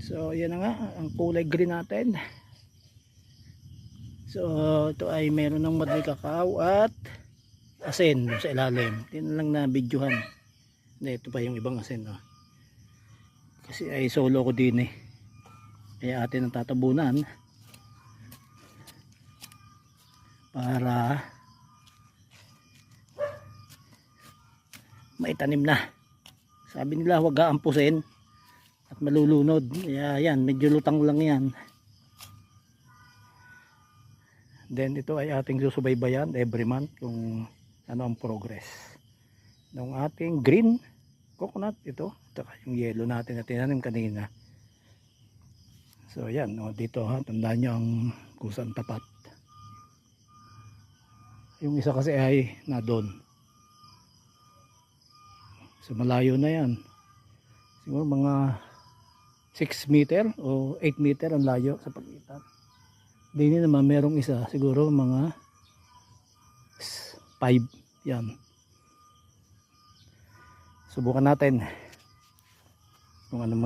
So yan na nga ang kulay green natin. So ito ay meron ng madre kakao at asin sa ilalim. Yan lang na videohan. Ito pa yung ibang asin, no? Kasi ay solo ko din eh. Kaya atin ang tatabunan para maitanim na. Sabi nila huwag aampusin at malulunod. Kaya yan, medyo lutang lang yan. Then ito ay ating susubaybayan every month kung ano ang progress ng ating green coconut. Ito yung yellow natin na tinanim kanina. So yan, dito ha, tandaan nyo ang kusang tapat. Yung isa kasi ay na doon. So malayo na yan. Siguro mga 6 meter o 8 meter ang layo sa pagitan. Dini naman merong isa, siguro mga 5. Yan. Subukan natin kung ano